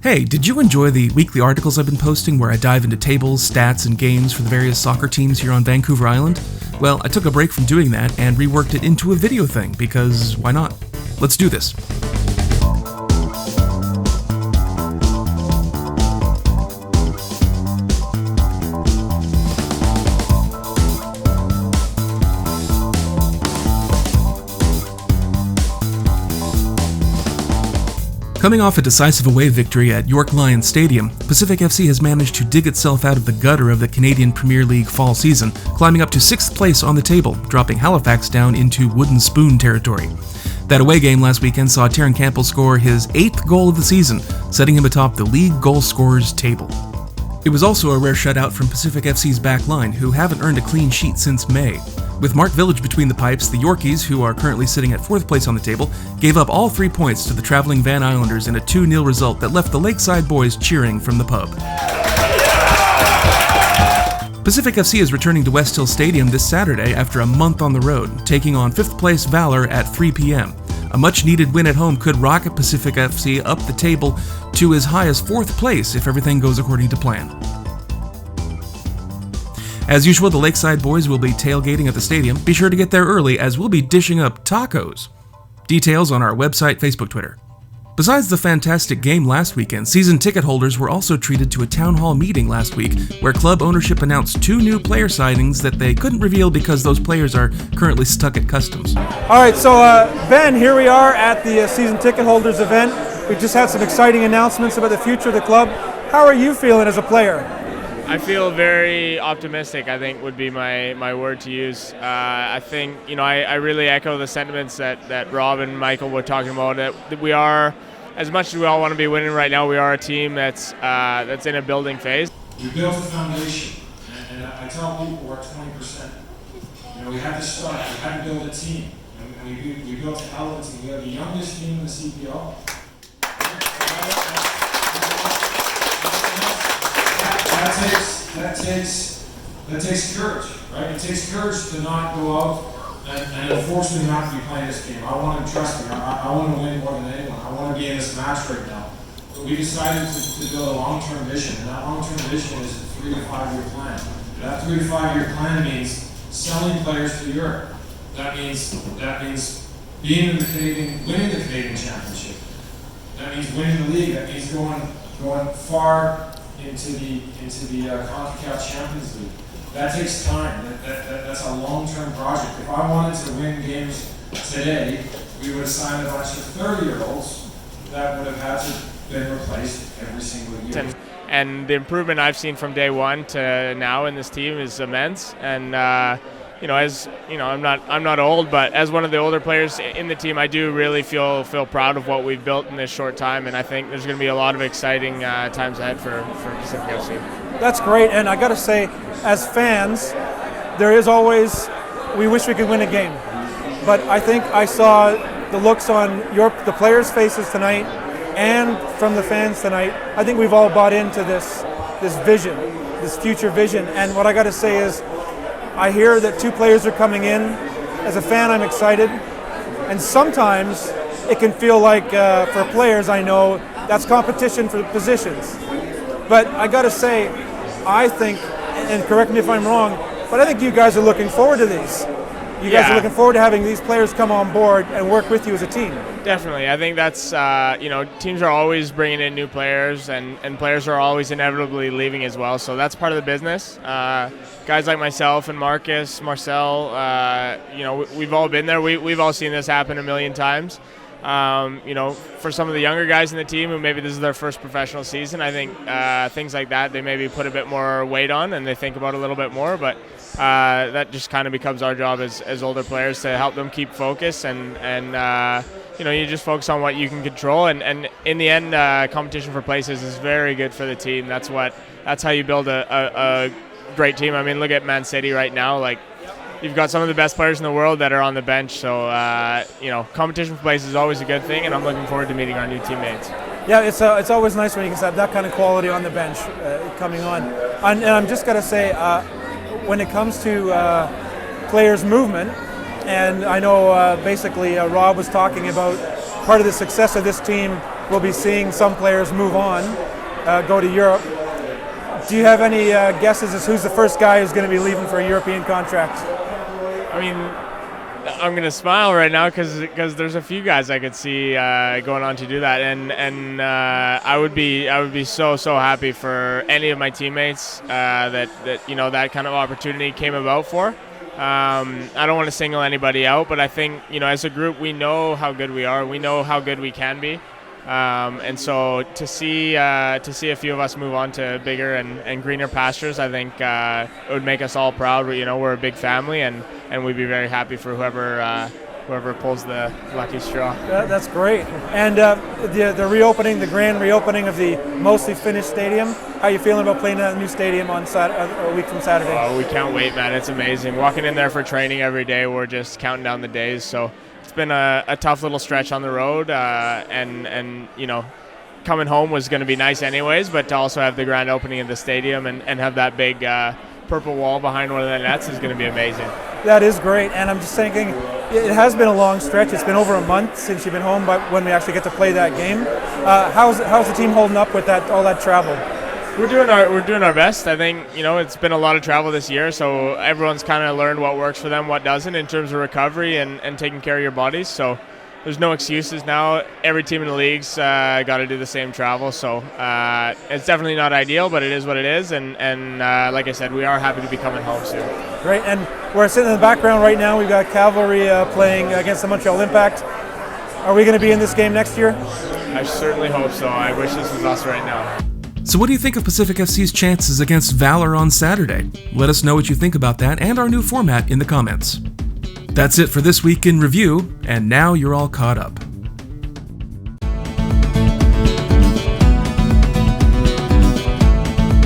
Hey, did you enjoy the weekly articles I've been posting where I dive into tables, stats, and games for the various soccer teams here on Vancouver Island? Well, I took a break from doing that and reworked it into a video thing, because why not? Let's do this. Coming off a decisive away victory at York Lions Stadium, Pacific FC has managed to dig itself out of the gutter of the Canadian Premier League fall season, climbing up to 6th place on the table, dropping Halifax down into wooden spoon territory. That away game last weekend saw Terran Campbell score his 8th goal of the season, setting him atop the league goal scorers table. It was also a rare shutout from Pacific FC's back line, who haven't earned a clean sheet since May. With Mark Village between the pipes, the Yorkies, who are currently sitting at 4th place on the table, gave up all 3 points to the traveling Van Islanders in a 2-0 result that left the Lakeside boys cheering from the pub. Pacific FC is returning to West Hill Stadium this Saturday after a month on the road, taking on 5th place Valor at 3 p.m. A much-needed win at home could rocket Pacific FC up the table to as high as 4th place if everything goes according to plan. As usual, the Lakeside boys will be tailgating at the stadium. Be sure to get there early, as we'll be dishing up tacos. Details on our website, Facebook, Twitter. Besides the fantastic game last weekend, season ticket holders were also treated to a town hall meeting last week, where club ownership announced 2 new player signings that they couldn't reveal because those players are currently stuck at customs. All right, so Ben, here we are at the season ticket holders event. We've just had some exciting announcements about the future of the club. How are you feeling as a player? I feel very optimistic, I think would be my word to use. I think, I really echo the sentiments that Rob and Michael were talking about, that we are, as much as we all want to be winning right now, we are a team that's in a building phase. We built a foundation, and I tell people we're at 20%. We had to start, we had to build a team, and we built a hell of a team. We have the youngest team in the CPL. That takes courage, right? It takes courage to not go out and unfortunately not to be playing this game. I want to trust me. I want to win more than anyone. I want to be in this match right now. But we decided to build a long-term vision, and that long-term vision is a 3 to 5 year plan. That 3 to 5 year plan means selling players to Europe. That means being in the winning the Canadian Championship. That means winning the league. That means going far into the CONCACAF Champions League. That takes time. That's a long-term project. If I wanted to win games today, we would have signed a bunch of 30-year-olds that would have had to been replaced every single year. And the improvement I've seen from day one to now in this team is immense. And I'm not old, but as one of the older players in the team, I do really feel proud of what we've built in this short time, and I think there's going to be a lot of exciting times ahead for Pacific FC. That's great, and I got to say, as fans, there is always, we wish we could win a game, but I think I saw the looks on the players' faces tonight and from the fans tonight. I think we've all bought into this vision, this future vision, and what I got to say is, I hear that 2 players are coming in. As a fan, I'm excited. And sometimes it can feel like, for players I know, that's competition for positions. But I got to say, I think, and correct me if I'm wrong, but I think you guys are looking forward to these. You guys are looking forward to having these players come on board and work with you as a team. Definitely. I think that's, teams are always bringing in new players, and players are always inevitably leaving as well. So that's part of the business. Guys like myself and Marcus, Marcel, we've all been there. We've all seen this happen a million times. For some of the younger guys in the team who maybe this is their first professional season, I think things like that they maybe put a bit more weight on and they think about a little bit more. But that just kind of becomes our job as older players to help them keep focus and you just focus on what you can control. And in the end, competition for places is very good for the team. That's how you build a great team. I mean, look at Man City right now. Like, you've got some of the best players in the world that are on the bench. So, competition for places is always a good thing, and I'm looking forward to meeting our new teammates. Yeah, it's always nice when you can have that kind of quality on the bench coming on. And I'm just going to say, when it comes to players' movement, and I know basically Rob was talking about part of the success of this team we'll be seeing some players move on, go to Europe. Do you have any guesses as who's the first guy who's going to be leaving for a European contract? I mean, I'm going to smile right now because there's a few guys I could see going on to do that, and I would be so happy for any of my teammates that that kind of opportunity came about for. I don't want to single anybody out, but I think as a group we know how good we are, we know how good we can be. And so to see a few of us move on to bigger and greener pastures, I think it would make us all proud. We're a big family, and we'd be very happy for whoever pulls the lucky straw. That's great. And the grand reopening of the mostly finished stadium. How are you feeling about playing in that new stadium on a week from Saturday? Oh, we can't wait, man! It's amazing. Walking in there for training every day, we're just counting down the days. So. It's been a tough little stretch on the road, and coming home was going to be nice anyways, but to also have the grand opening of the stadium and have that big purple wall behind one of the nets is going to be amazing. That is great, and I'm just thinking, it has been a long stretch. It's been over a month since you've been home, but when we actually get to play that game, how's the team holding up with all that travel? We're doing our best. I think it's been a lot of travel this year, so everyone's kind of learned what works for them, what doesn't in terms of recovery and taking care of your bodies. So there's no excuses now. Every team in the league's got to do the same travel. So it's definitely not ideal, but it is what it is. And like I said, we are happy to be coming home soon. Great. And we're sitting in the background right now. We've got Cavalry playing against the Montreal Impact. Are we going to be in this game next year? I certainly hope so. I wish this was us right now. So what do you think of Pacific FC's chances against Valor on Saturday? Let us know what you think about that and our new format in the comments. That's it for this week in review, and now you're all caught up.